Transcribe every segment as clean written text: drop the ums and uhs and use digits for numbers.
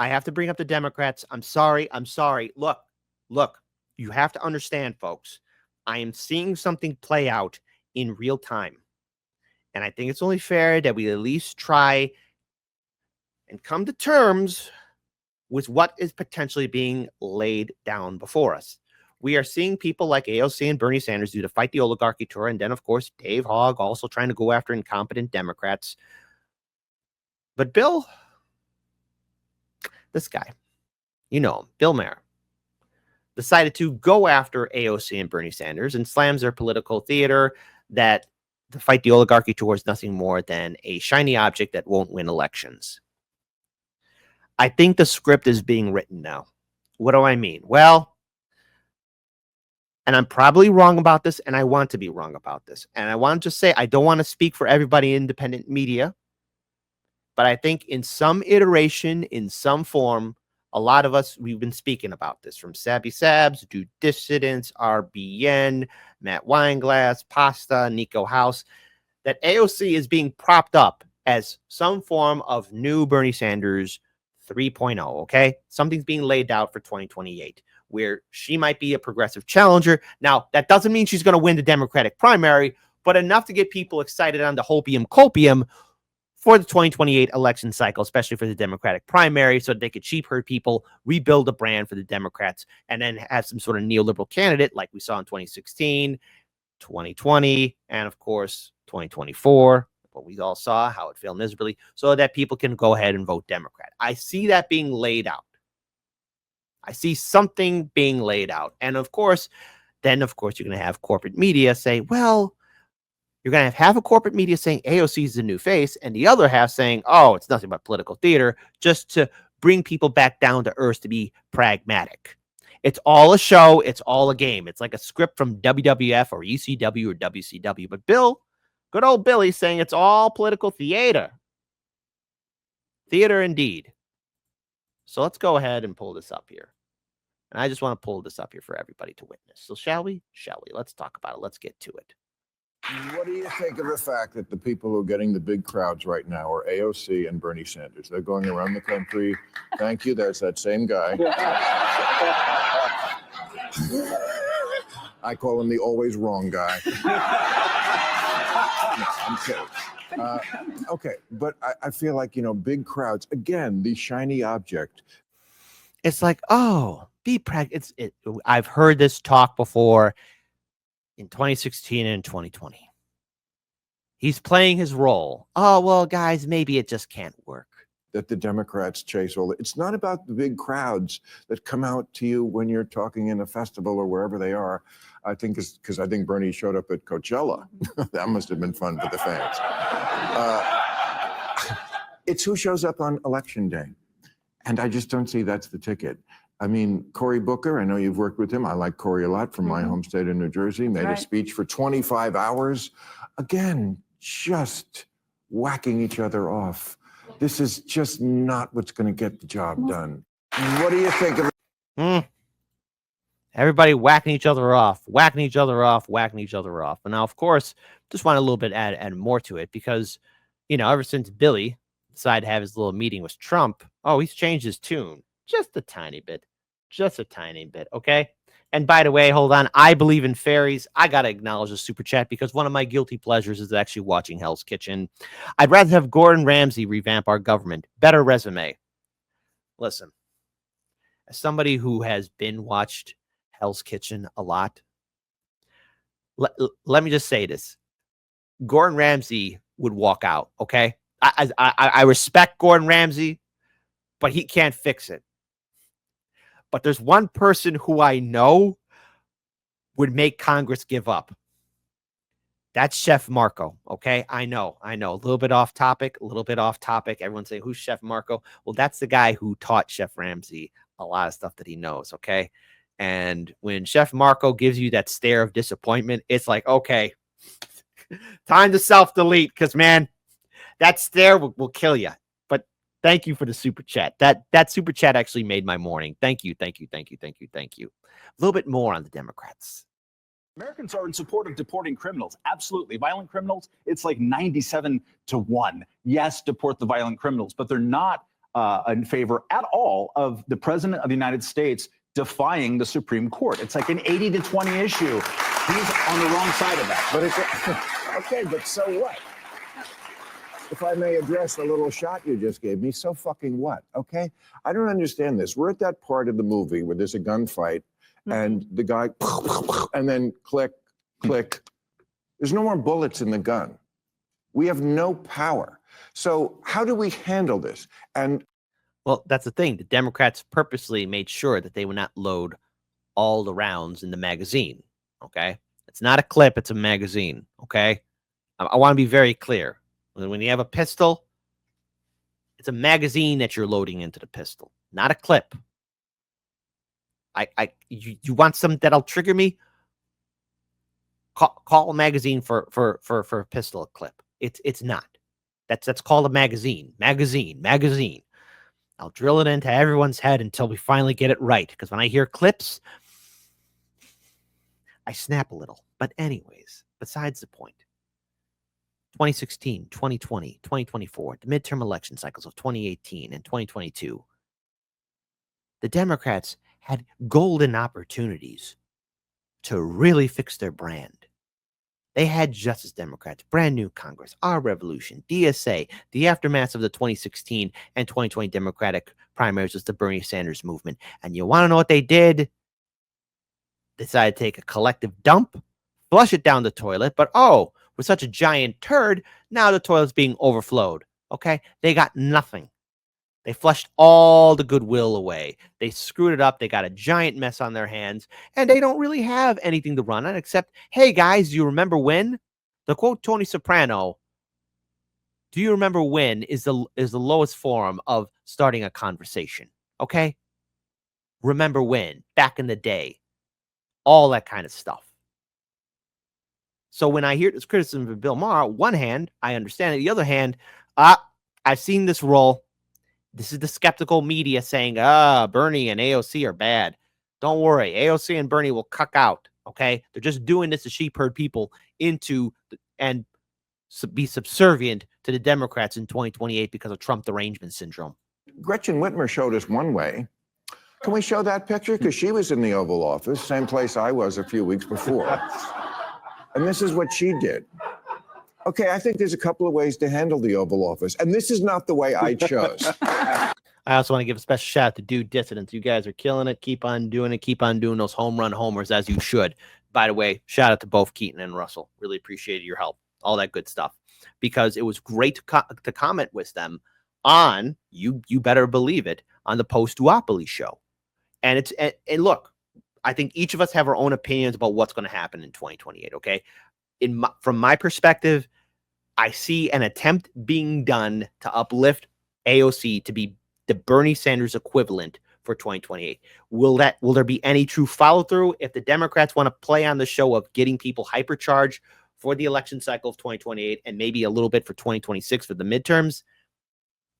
I have to bring up the Democrats. I'm sorry. Look, you have to understand, folks. I am seeing something play out in real time. And I think it's only fair that we at least try and come to terms with what is potentially being laid down before us. We are seeing people like AOC and Bernie Sanders do the Fight the Oligarchy tour. And then, of course, Dave Hogg also trying to go after incompetent Democrats. But Bill, this guy, you know him, Bill Maher, decided to go after AOC and Bernie Sanders and slams their political theater that the Fight the Oligarchy tour is nothing more than a shiny object that won't win elections. I think the script is being written now. What do I mean? Well, and I'm probably wrong about this, and I want to be wrong about this. And I want to just say I don't want to speak for everybody in independent media, but I think in some iteration, in some form, a lot of us, we've been speaking about this, from Sabby Sabs, Do Dissidents, RBN, Matt Weinglass, Pasta, Nico House, that AOC is being propped up as some form of new Bernie Sanders 3.0, okay? Something's being laid out for 2028, where she might be a progressive challenger. Now, that doesn't mean she's going to win the Democratic primary, but enough to get people excited on the hopium copium for the 2028 election cycle, especially for the Democratic primary, so that they could cheap herd people, rebuild a brand for the Democrats, and then have some sort of neoliberal candidate like we saw in 2016, 2020, and of course, 2024. But we all saw how it failed miserably, so that people can go ahead and vote Democrat. I see that being laid out. I see something being laid out. And of course, then of course, you're going to have corporate media say, well, you're going to have half of corporate media saying AOC is the new face, and the other half saying, oh, it's nothing but political theater, just to bring people back down to earth to be pragmatic. It's all a show. It's all a game. It's like a script from WWF or ECW or WCW. But Bill, good old Billy, saying it's all political theater. Theater indeed. So let's go ahead and pull this up here. And I just want to pull this up here for everybody to witness. So shall we? Shall we? Let's talk about it. Let's get to it. What do you think of the fact that the people who are getting the big crowds right now are AOC and Bernie Sanders? They're going around the country. Thank you. There's that same guy. I call him the always wrong guy. No, I'm kidding. Okay, but I feel like, big crowds, again, the shiny object. It's like, oh, be practical. I've heard this talk before in 2016 and 2020. He's playing his role. Oh, well, guys, maybe it just can't work. That the Democrats chase all. It's not about the big crowds that come out to you when you're talking in a festival or wherever they are. I think it's because I think Bernie showed up at Coachella. That must have been fun for the fans. It's who shows up on election day. And I just don't see that's the ticket. I mean, Cory Booker, I know you've worked with him. I like Cory a lot from my home state of New Jersey. Made a speech for 25 hours. Again, just whacking each other off. This is just not what's going to get the job done. What do you think of it? Everybody whacking each other off, whacking each other off, whacking each other off. And now, of course, just want a little bit add more to it because, ever since Billy decided to have his little meeting with Trump, he's changed his tune just a tiny bit. Just a tiny bit, okay? And by the way, hold on. I believe in fairies. I got to acknowledge the super chat because one of my guilty pleasures is actually watching Hell's Kitchen. I'd rather have Gordon Ramsay revamp our government. Better resume. Listen, as somebody who has been watched Hell's Kitchen a lot, let me just say this. Gordon Ramsay would walk out, okay? I respect Gordon Ramsay, but he can't fix it. But there's one person who I know would make Congress give up. That's Chef Marco, okay? I know. A little bit off topic. Everyone's saying, who's Chef Marco? Well, that's the guy who taught Chef Ramsay a lot of stuff that he knows, okay? And when Chef Marco gives you that stare of disappointment, it's like, okay, time to self-delete because, man, that stare will kill you. But thank you for the super chat. That super chat actually made my morning. Thank you. A little bit more on the Democrats. Americans are in support of deporting criminals. Absolutely. Violent criminals, it's like 97-1. Yes, deport the violent criminals, but they're not in favor at all of the president of the United States defying the Supreme Court. It's like an 80-20 issue. He's on the wrong side of that. But it's okay, but so what? If I may address the little shot you just gave me, so fucking what? Okay? I don't understand this. We're at that part of the movie where there's a gunfight and the guy, and then click, click. There's no more bullets in the gun. We have no power. So how do we handle this? And Well, that's the thing. The Democrats purposely made sure that they would not load all the rounds in the magazine. Okay. It's not a clip. It's a magazine. Okay. I want to be very clear. When you have a pistol, it's a magazine that you're loading into the pistol, not a clip. You want something that'll trigger me? Call a magazine for a pistol, a clip. It's not. That's called a magazine. Magazine. I'll drill it into everyone's head until we finally get it right. Because when I hear clips, I snap a little. But anyways, besides the point. 2016, 2020, 2024, the midterm election cycles of 2018 and 2022, the Democrats had golden opportunities to really fix their brand. They had Justice Democrats, brand new Congress, our revolution, DSA, the aftermath of the 2016 and 2020 Democratic primaries was the Bernie Sanders movement. And you want to know what they did? They decided to take a collective dump, flush it down the toilet, but with such a giant turd, now the toilet's being overflowed. Okay? They got nothing. They flushed all the goodwill away. They screwed it up. They got a giant mess on their hands, and they don't really have anything to run on except, hey, guys, do you remember when? To quote Tony Soprano, do you remember when is the lowest form of starting a conversation? Okay? Remember when? Back in the day. All that kind of stuff. So when I hear this criticism of Bill Maher, on one hand, I understand it. The other hand, I've seen this roll. This is the skeptical media saying, Bernie and AOC are bad. Don't worry. AOC and Bernie will cuck out. Okay. They're just doing this to sheep herd people into and be subservient to the Democrats in 2028 because of Trump derangement syndrome. Gretchen Whitmer showed us one way. Can we show that picture? Because she was in the Oval Office, same place I was a few weeks before. And this is what she did. Okay, I think there's a couple of ways to handle the Oval Office, and this is not the way I chose. I also want to give a special shout out to Dude Dissidents. You guys are killing it. Keep on doing it. Keep on doing those home run homers as you should. By the way, shout out to both Keaton and Russell. Really appreciated your help. All that good stuff. Because it was great to comment with them on, you better believe it, on the post-duopoly show. And look, I think each of us have our own opinions about what's going to happen in 2028, okay? From my perspective, I see an attempt being done to uplift AOC to be the Bernie Sanders equivalent for 2028. Will there be any true follow through if the Democrats want to play on the show of getting people hypercharged for the election cycle of 2028 and maybe a little bit for 2026 for the midterms?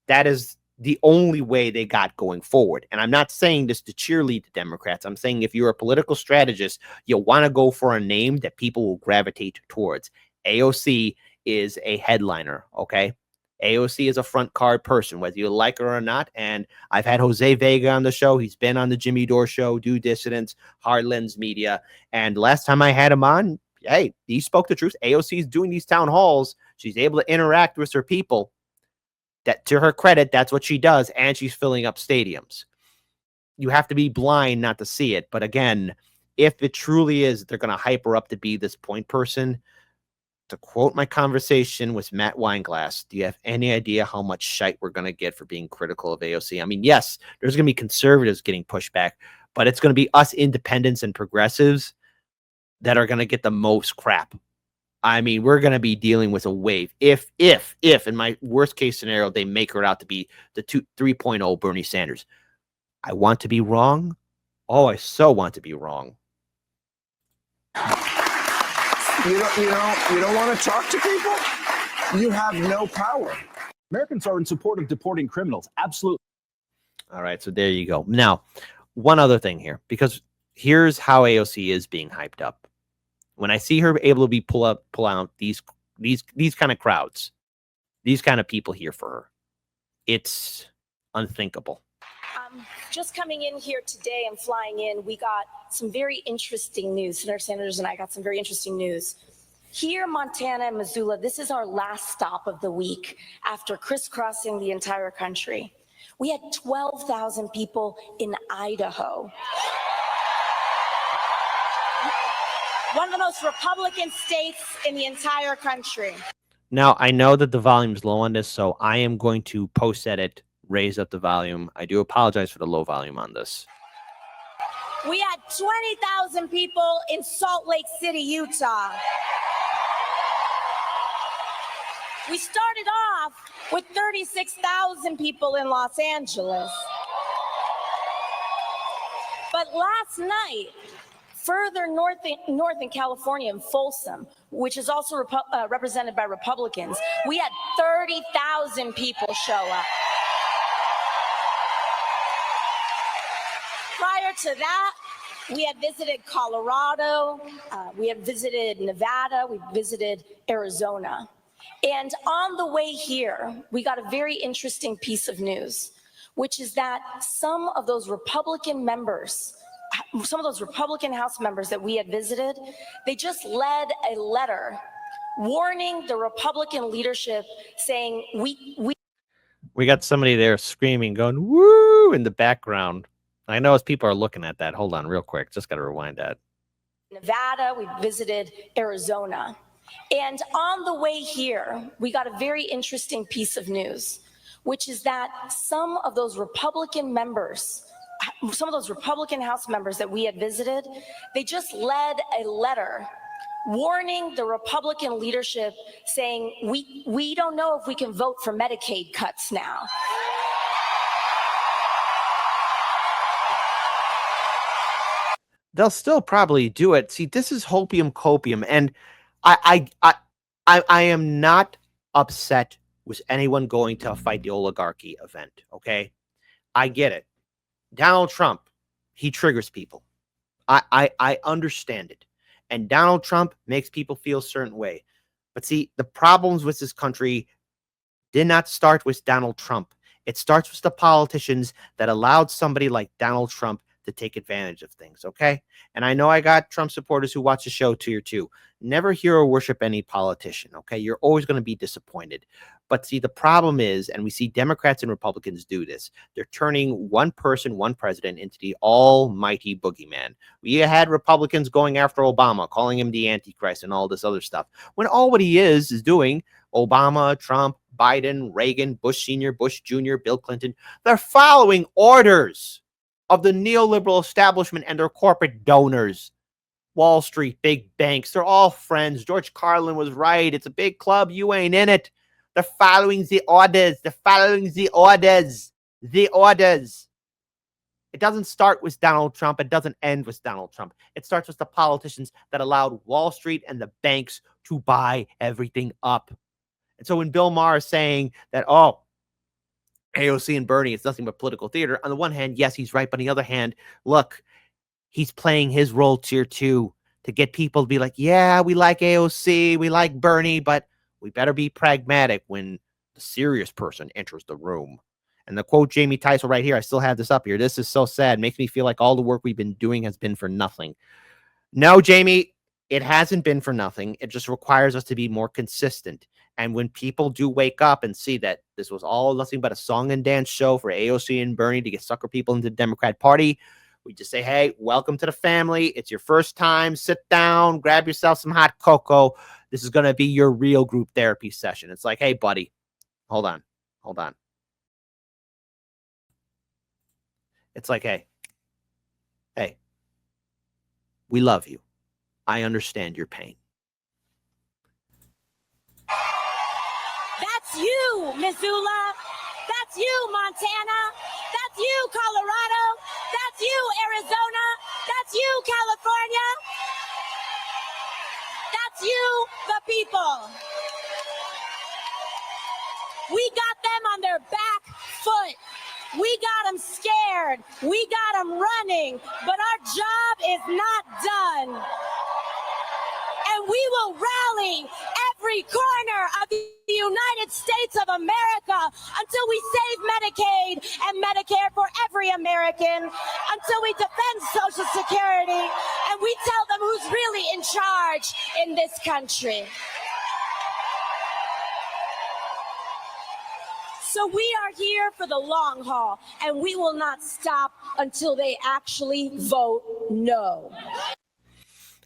That is the only way they got going forward. And I'm not saying this to cheerlead the Democrats. I'm saying if you're a political strategist, you want to go for a name that people will gravitate towards. AOC is a headliner, okay? AOC is a front card person, whether you like her or not. And I've had Jose Vega on the show. He's been on the Jimmy Dore show, Do Dissidents, Hard Lens Media. And last time I had him on, hey, he spoke the truth. AOC is doing these town halls. She's able to interact with her people. That, to her credit, that's what she does, and she's filling up stadiums. You have to be blind not to see it. But again, if it truly is, they're going to hype her up to be this point person. To quote my conversation with Matt Weinglass, do you have any idea how much shite we're going to get for being critical of AOC? I mean, yes, there's going to be conservatives getting pushback, but it's going to be us independents and progressives that are going to get the most crap. I mean, we're going to be dealing with a wave. If in my worst case scenario, they make her out to be the 3.0 Bernie Sanders. I want to be wrong. Oh, I so want to be wrong. You don't want to talk to people? You have no power. Americans are in support of deporting criminals. Absolutely. All right, so there you go. Now, one other thing here, because here's how AOC is being hyped up. When I see her able to be pull out these kind of crowds, these kind of people here for her, it's unthinkable. Just coming in here today and flying in, we got some very interesting news. Senator Sanders and I got some very interesting news. Here, Montana and Missoula, this is our last stop of the week after crisscrossing the entire country. We had 12,000 people in Idaho. One of the most Republican states in the entire country. Now, I know that the volume's low on this, so I am going to post-edit, raise up the volume. I do apologize for the low volume on this. We had 20,000 people in Salt Lake City, Utah. We started off with 36,000 people in Los Angeles. But last night, further north in California, in Folsom, which is also represented by Republicans, we had 30,000 people show up. Prior to that, we had visited Colorado, we had visited Nevada, we visited Arizona. And on the way here, we got a very interesting piece of news, which is that some of those Republican members, some of those Republican House members that we had visited, they just led a letter warning the Republican leadership, saying, we got somebody there screaming, going, woo, in the background. I know as people are looking at that. Hold on real quick. Just got to rewind that. Nevada, we visited Arizona. And on the way here, we got a very interesting piece of news, which is that some of those Republican members, some of those Republican House members that we had visited, they just led a letter warning the Republican leadership, saying, we don't know if we can vote for Medicaid cuts now. They'll still probably do it. See, this is hopium copium, and I am not upset with anyone going to Fight the Oligarchy event. Okay, I get it. Donald Trump, he triggers people. I understand it, and Donald Trump makes people feel a certain way. But see, the problems with this country did not start with Donald Trump. It starts with the politicians that allowed somebody like Donald Trump to take advantage of things, okay? And I know I got Trump supporters who watch the show tier 2. Never hero worship any politician, okay? You're always going to be disappointed. But see, the problem is, and we see Democrats and Republicans do this, they're turning one person, one president into the almighty boogeyman. We had Republicans going after Obama, calling him the Antichrist and all this other stuff, when all what he is doing, Obama, Trump, Biden, Reagan, Bush Sr., Bush Jr., Bill Clinton, they're following orders of the neoliberal establishment and their corporate donors. Wall Street, big banks, they're all friends. George Carlin was right. It's a big club. You ain't in it. They're following the orders. They're following the orders. The orders. It doesn't start with Donald Trump. It doesn't end with Donald Trump. It starts with the politicians that allowed Wall Street and the banks to buy everything up. And so when Bill Maher is saying that, oh, AOC and Bernie, it's nothing but political theater. On the one hand, yes, he's right. But on the other hand, look, he's playing his role tier 2 to get people to be like, yeah, we like AOC, we like Bernie, but we better be pragmatic when the serious person enters the room. And the quote Jamie Teisel right here, I still have this up here. This is so sad. Makes me feel like all the work we've been doing has been for nothing. No, Jamie, it hasn't been for nothing. It just requires us to be more consistent. And when people do wake up and see that this was all nothing but a song and dance show for AOC and Bernie to get sucker people into the Democrat Party, we just say, hey, welcome to the family. It's your first time. Sit down, grab yourself some hot cocoa. This is going to be your real group therapy session. It's like, hey, buddy, hold on. It's like, hey, we love you. I understand your pain. That's you, Missoula. That's you, Montana. That's you, Colorado. That's you, Arizona. That's you, California. That's you, the people. We got them on their back foot. We got them scared. We got them running. But our job is not done. And we will rally every corner of the United States of America until we save Medicaid and Medicare for every American, until we defend Social Security, and we tell them who's really in charge in this country. So we are here for the long haul, and we will not stop until they actually vote no.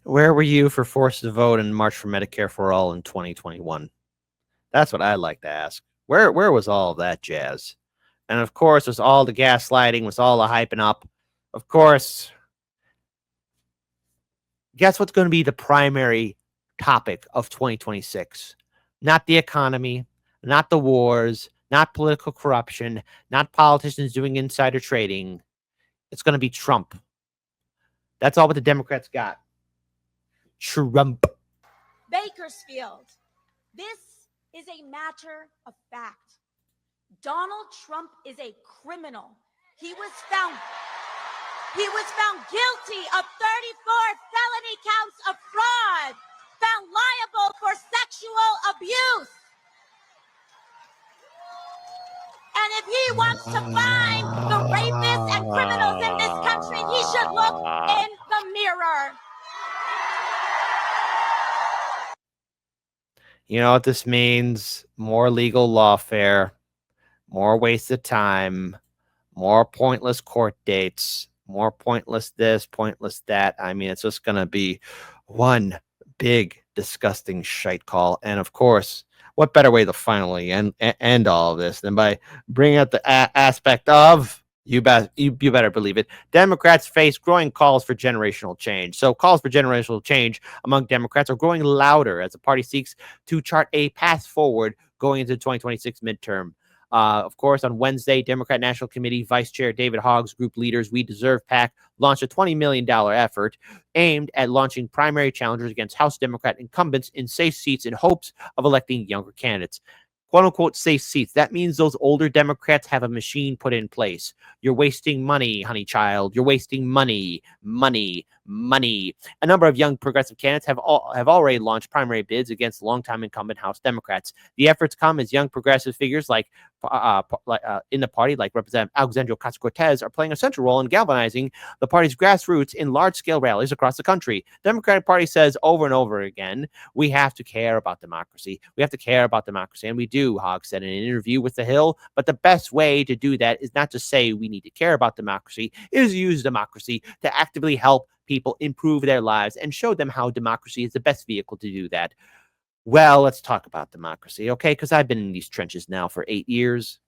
Where were you for forced to vote and March for Medicare for All in 2021? That's what I'd like to ask. Where was all of that jazz? And of course, was all the gaslighting, was all the hyping up. Of course, guess what's going to be the primary topic of 2026? Not the economy, not the wars, not political corruption, not politicians doing insider trading. It's going to be Trump. That's all what the Democrats got. Trump. Bakersfield, this is a matter of fact. Donald Trump is a criminal. He was found guilty of 34 felony counts of fraud, found liable for sexual abuse. And if he wants to find the rapists and criminals in this country, he should look in the mirror. You know what this means? More legal lawfare, more wasted time, more pointless court dates, more pointless this, pointless that. I mean, it's just going to be one big, disgusting shite call. And of course, what better way to finally end all of this than by bringing up the aspect of, you better believe it, Democrats face growing calls for generational change. So calls for generational change among Democrats are growing louder as the party seeks to chart a path forward going into the 2026 midterm. Of course, on Wednesday, Democrat National Committee Vice Chair David Hogg's group leaders We Deserve PAC launched a $20 million effort aimed at launching primary challengers against House Democrat incumbents in safe seats in hopes of electing younger candidates. Quote unquote safe seats. That means those older Democrats have a machine put in place. You're wasting money, honey child. You're wasting money. A number of young progressive candidates have already launched primary bids against longtime incumbent House Democrats. The efforts come as young progressive figures like in the party, like Representative Alexandria Ocasio-Cortez, are playing a central role in galvanizing the party's grassroots in large-scale rallies across the country. The Democratic Party says over and over again, we have to care about democracy. We have to care about democracy, and we do, Hogg said in an interview with The Hill. But the best way to do that is not to say we need to care about democracy, is use democracy to actively help people improve their lives and show them how democracy is the best vehicle to do that. Well, let's talk about democracy, okay? Because I've been in these trenches now for 8 years.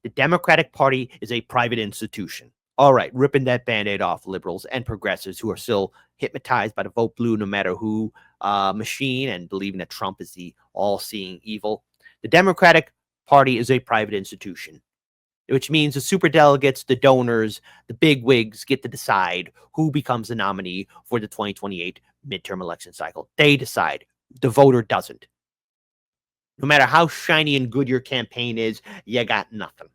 The Democratic Party is a private institution. All right, ripping that Band-Aid off liberals and progressives who are still hypnotized by the vote blue no matter who machine and believing that Trump is the all-seeing evil. The Democratic Party is a private institution, which means the superdelegates, the donors, the big wigs get to decide who becomes the nominee for the 2028 midterm election cycle. They decide. The voter doesn't. No matter how shiny and good your campaign is, you got nothing.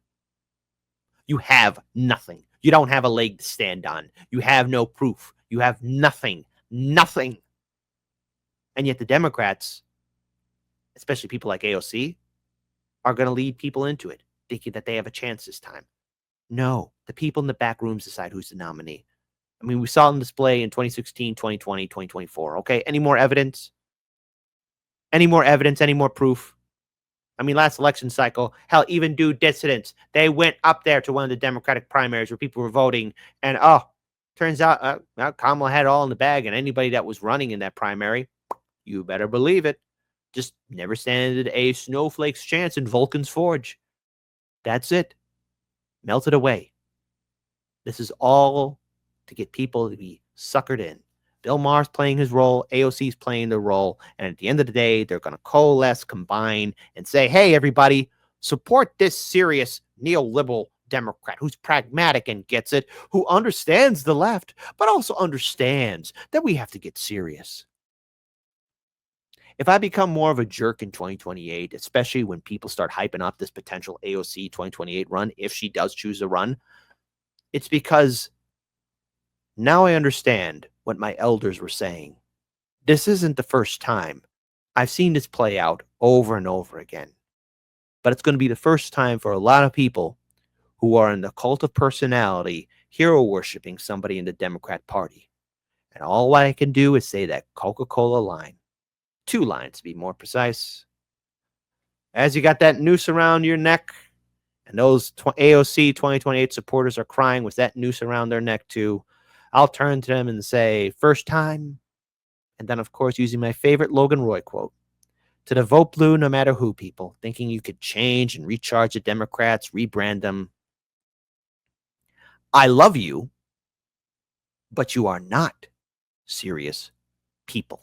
You have nothing. You don't have a leg to stand on. You have no proof. You have nothing. Nothing. And yet the Democrats, especially people like AOC, are going to lead people into it, thinking that they have a chance this time. No, the people in the back rooms decide who's the nominee. I mean, we saw it on display in 2016, 2020, 2024. Okay, any more evidence? Any more evidence? Any more proof? I mean, last election cycle, hell, even dissidents, they went up there to one of the Democratic primaries where people were voting, and turns out Kamala had it all in the bag, and anybody that was running in that primary, you better believe it, just never standed a snowflake's chance in Vulcan's Forge. That's it. Melted away. This is all to get people to be suckered in. Bill Maher's playing his role, AOC's playing the role, and at the end of the day, they're going to coalesce, combine, and say, hey, everybody, support this serious neoliberal Democrat who's pragmatic and gets it, who understands the left, but also understands that we have to get serious. If I become more of a jerk in 2028, especially when people start hyping up this potential AOC 2028 run, if she does choose to run, it's because now I understand what my elders were saying. This isn't the first time I've seen this play out over and over again. But it's going to be the first time for a lot of people who are in the cult of personality hero worshiping somebody in the Democrat Party. And all I can do is say that Coca-Cola line. 2 lines to be more precise. As you got that noose around your neck, and those AOC 2028 supporters are crying with that noose around their neck too, I'll turn to them and say, first time, and then, of course, using my favorite Logan Roy quote, to the vote blue no matter who, people, thinking you could change and recharge the Democrats, rebrand them. I love you, but you are not serious people.